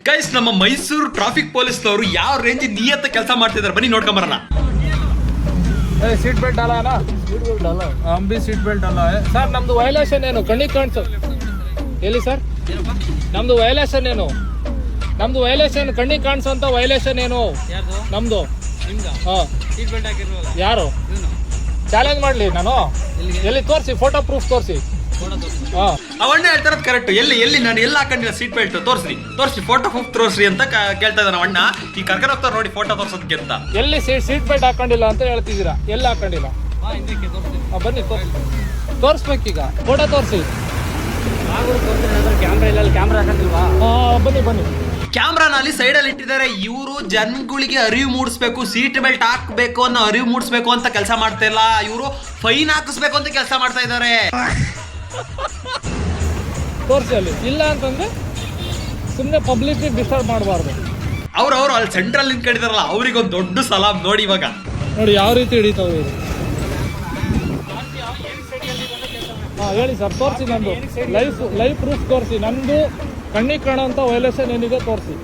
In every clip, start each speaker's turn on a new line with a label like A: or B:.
A: Guys ನಮ್ಮ Mysuru traffic ಪೊಲೀಸ್ನವರು ಯಾವ ರೇಂಜ್ ನಿಯತ್ತ ಕೆಲಸ ಮಾಡ್ತಿದ್ದಾರೆ ಬನ್ನಿ ನೋಡ್ಕೊಂಬರೋಣ.
B: सीट बेल्ट डाला है ना? सीट बेल्ट डाला है, हम भी सीट बेल्ट डाला है सर. ನಮ್ದು ವೈಲೇಷನ್ ಏನು ಕಣ್ಣಿಗೆ ಕಾಣಿಸು ಎಲ್ಲಿ ಸರ್? ನಮ್ದು ವೈಲೇಷನ್ ಏನು? ನಮ್ದು ವೈಲೇಷನ್ ಕಣ್ಣಿಗೆ ಕಾಣಿಸೋಂತ ವೈಲೇಷನ್ ಏನು ನಮ್ದು? ಯಾರು ಚಾಲೆಂಜ್ ಮಾಡ್ಲಿ? ನಾನು ಎಲ್ಲಿ ತೋರಿಸಿ, ಫೋಟೋ ಪ್ರೂಫ್ ತೋರಿಸಿ.
A: ಅವಣ್ಣ ಹೇಳ್ತಾರದ್ ಕರೆಕ್ಟ್. ಎಲ್ಲಿ ನಾನು ಎಲ್ಲ ಹಾಕೊಂಡಿಲ್ಲ ಸೀಟ್ ಬೆಲ್ಟ್ ತೋರಿಸ್ರಿ ಫೋಟೋ ಪ್ರೂಫ್ ತೋರಿಸ್ರಿ ಅಂತ ಕೇಳ್ತಾ ಇದ್ದಾನೆ ಅಣ್ಣ. ಈ ಕರ್ಕೊಂಡು ಹೋಗ್ತಾರೆ ನೋಡಿ ಫೋಟೋ ತೋರ್ಸೋದಕ್ಕೆ ಅಂತ.
B: ಎಲ್ಲಿ ಸೀಟ್ ಬೆಲ್ಟ್ ಹಾಕೊಂಡಿಲ್ಲ ಅಂತ ಹೇಳ್ತಿದ್ದೀರಾ? ಎಲ್ಲಿ ಹಾಕೊಂಡಿಲ್ಲ? ಬನ್ನಿ ತೋರಿಸ್ಬೇಕೀಗ, ಫೋಟೋ ತೋರಿಸಿ.
C: ಕ್ಯಾಮ್ರಾ ಇಲ್ಲ, ಕ್ಯಾಮ್ರಾ ಹಾಕಲ್ವಾ?
B: ಬನ್ನಿ.
A: ಕ್ಯಾಮ್ರಾನಲ್ಲಿ ಸೈಡಲ್ಲಿ ಇಟ್ಟಿದ್ದಾರೆ. ಇವರು ಜನಗಳಿಗೆ ಅರಿವು ಮೂಡಿಸ್ಬೇಕು, ಸೀಟ್ ಬೆಲ್ಟ್ ಹಾಕ್ಬೇಕು ಅನ್ನೋ ಅರಿವು ಮೂಡಿಸ್ಬೇಕು ಅಂತ ಕೆಲಸ ಮಾಡ್ತಾ ಇಲ್ಲ. ಇವರು ಫೈನ್ ಹಾಕಿಸ್ಬೇಕು ಅಂತ ಕೆಲಸ ಮಾಡ್ತಾ ಇದ್ದಾರೆ.
B: ತೋರಿಸಿ ಅಲ್ಲಿ. ಇಲ್ಲ ಅಂತಂದ್ರೆ ಸುಮ್ಮನೆ ಪಬ್ಲಿಕ್ ಡಿಸ್ಟರ್ಬ್ ಮಾಡಬಾರ್ದು.
A: ಅವ್ರು ಅಲ್ಲಿ ಸೆಂಟ್ರಲ್ ನಿಂತ್ಕೊಂಡಿದಾರಲ್ಲ, ಅವ್ರಿಗೊಂದು ದೊಡ್ಡ ಸಲಾಮ್ ನೋಡಿ. ಇವಾಗ
B: ನೋಡಿ ಯಾವ ರೀತಿ ಹಿಡಿತಾವೆ ಇವರು. ಹೇಳಿ ಸರ್, ತೋರಿಸಿ. ನಂದು ಲೈವ್ ಪ್ರೂಫ್ ತೋರಿಸಿ. ನಂದು ಕಣ್ಣಿಗೆ ಕಾಣೋಂಥ ವೈಲೇಷನ್ ಏನಿದೆ ತೋರಿಸಿ.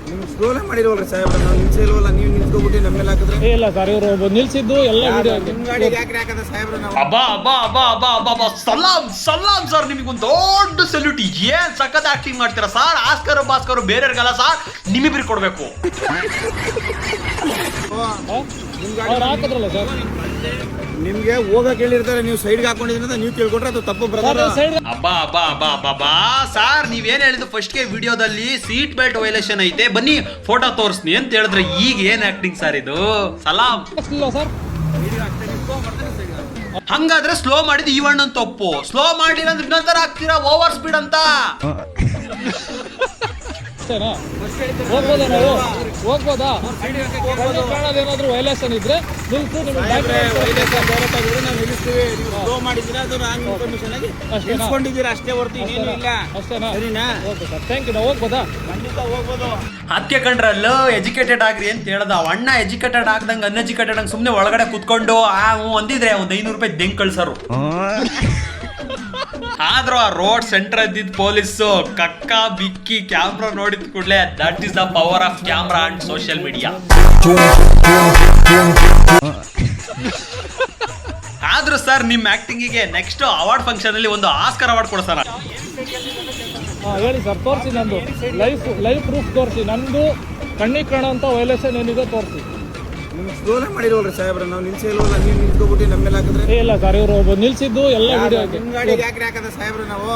D: ನಿಮ್ಗೆ ಸ್ಲೋನೇ ಮಾಡಿರೋಲ್ರಿ ಸಾಹೇಬ್ರ, ನಾವು ನಿಲ್ಸಿಲ್ವಲ್ಲ, ನೀವು ನಿಲ್ಸ್ಕೊಬಿಟ್ಟು ನಮ್ಮ ಮೇಲೆ ಹಾಕಿದ್ರೆ.
B: ಇಲ್ಲ ಸರ್, ಇವರು ನಿಲ್ಸಿದ್ದು ಎಲ್ಲ ವಿಡಿಯೋ.
D: ನಿಮ್ಮ ಗಾಡಿಗೆ ಯಾಕೆ ಹಾಕದ ಸಾಹೇಬ್ರ ನಾವು?
A: ಅಬ್ಬಾ ಸಲಾಮ್ ಸರ್, ನಿಮಗೊಂದು ದೊಡ್ಡ ಸಲ್ಯೂಟ್. ಏನ್ ಸಖತ್ ಆಕ್ಟಿಂಗ್ ಮಾಡ್ತೀರಾ ಸರ್. ಆಸ್ಕರ್ ಭಾಸ್ಕರ್ ಬೇರೆಯವ್ರಿಗಲ್ಲ ಸರ್, ನಿಮ್ಮಿಬ್ರಿಗೆ ಕೊಡ್ಬೇಕು.
B: ಅವ್ರು ಹಾಕಿದ್ರಲ್ಲ ಸರ್,
D: ನಿಮ್ಗೆ ಹೋಗಕ್ಕೆ ಹೇಳಿರ್ತಾರೆ, ನೀವು ಸೈಡ್ಗೆ ಹಾಕೊಂಡಿದ್ರಿಂದ ನೀವು ಕೇಳ್ಕೊಂಡ್ರೆ ಅದು ತಪ್ಪು ಬ್ರದರ್.
A: ಅಬ್ಬಾ ಸಾರ್, ನೀವೇನ್ ಹೇಳಿದ್ದು ಫಸ್ಟ್ಗೆ ವಿಡಿಯೋದಲ್ಲಿ ಸೀಟ್ ಬೆಲ್ಟ್ ವೈಲೇಷನ್ ಐತೆ ಬನ್ನಿ ಫೋಟೋ ತೋರಿಸ್ನಿ ಅಂತ ಹೇಳಿದ್ರೆ, ಈಗ ಏನ್ ಆಕ್ಟಿಂಗ್ ಸರ್ ಇದು? ಸಲಾಮ್
B: ಸರ್.
A: ಹಂಗಾದ್ರೆ ಸ್ಲೋ ಮಾಡಿದ್ದು ಇವಣ್ಣ ತಪ್ಪು. ಸ್ಲೋ ಮಾಡಿಲ್ಲ ಅಂದ್ರೆ ಇನ್ನೊಂಥರ ಆಗ್ತೀರಾ ಓವರ್ ಸ್ಪೀಡ್ ಅಂತ.
B: ಹೋಗ್ಬೋದಾ ನಾವು? ಹೋಗ್ಬೋದಾ? ಕಾಣೋದೇನಾದ್ರೂ ವೈಲೇಷನ್ ಇದ್ರೆ ನಿಲ್ಸು.
D: ಅಷ್ಟೇ ಹೊರತು ಇನ್ನೇನು ಇಲ್ಲ.
B: ಅಷ್ಟೇನಾ?
D: ಸರಿನಾ?
B: Okay sir, thank you. ನಾವು ಹೋಗ್ಬೋದಾ?
D: ಖಂಡಿತ ಹೋಗ್ಬೋದು.
A: ಅದಕ್ಕೆ ಕಂಡ್ರಲ್ಲ ಎಜುಕೇಟೆಡ್ ಆಗ್ರಿ ಅಂತ ಹೇಳ್ದ. ಅಣ್ಣ ಎಜುಕೇಟೆಡ್ ಆಗ್ದಂಗೆ ಅನ್ಎಜುಕೇಟೆಡ್ ಹಂಗೆ ಸುಮ್ಮನೆ ಒಳಗಡೆ ಕುತ್ಕೊಂಡು ಅಂದಿದ್ರೆ ಒಂದು 500 ರೂಪಾಯಿ ದೆಂಗ್ ಕಳ್ಸರು. ಆದ್ರೂ ಆ ರೋಡ್ ಸೆಂಟರ್ ಇದ್ದಿದ್ದ ಪೊಲೀಸು ಕಕ್ಕ ಬಿಕ್ಕಿ ಕ್ಯಾಮ್ರಾ ನೋಡಿದ ಕೂಡಲೇ that is the power of camera and social media. ಆದ್ರೂ ಸರ್ ನಿಮ್ಮ ಆಕ್ಟಿಂಗಿಗೆ ನೆಕ್ಸ್ಟ್ ಅವಾರ್ಡ್ ಫಂಕ್ಷನ್ ಅಲ್ಲಿ ಒಂದು ಆಸ್ಕರ್ ಅವಾರ್ಡ್ ಕೊಡ್ತಾರ.
B: ಹೇಳಿ ಸರ್, ತೋರಿಸಿ. ನಂದು ಲೈವ್ ಪ್ರೂಫ್ ತೋರಿಸಿ. ನಂದು ಕಣ್ಣಿಗೆ ಕಾಣೋಂಥ ವೈಲೇಷನ್ ಏನಿದೆ ತೋರಿಸಿ.
D: ನಿಮ್ಗೆ ಸ್ಲೋನೇ ಮಾಡಿರೋಲ್ರಿ ಸಾಹೇಬ್ರ, ನಾವು ನಿಲ್ಸಿಲ್ವಲ್ಲ, ನೀವು ನಿಲ್ಸ್ಕೊಬಿಟ್ಟು ನಮ್ಮ ಮೇಲೆ ಹಾಕಿದ್ರೆ.
B: ಇಲ್ಲ ಸರ್, ಇವರು ನಿಲ್ಸಿದ್ದು ಎಲ್ಲ ವಿಡಿಯೋ.
D: ನಿಮ್ಮ ಗಾಡಿಗೆ ಯಾಕೆ ಹಾಕದ ಸಾಹೇಬ್ರ ನಾವು?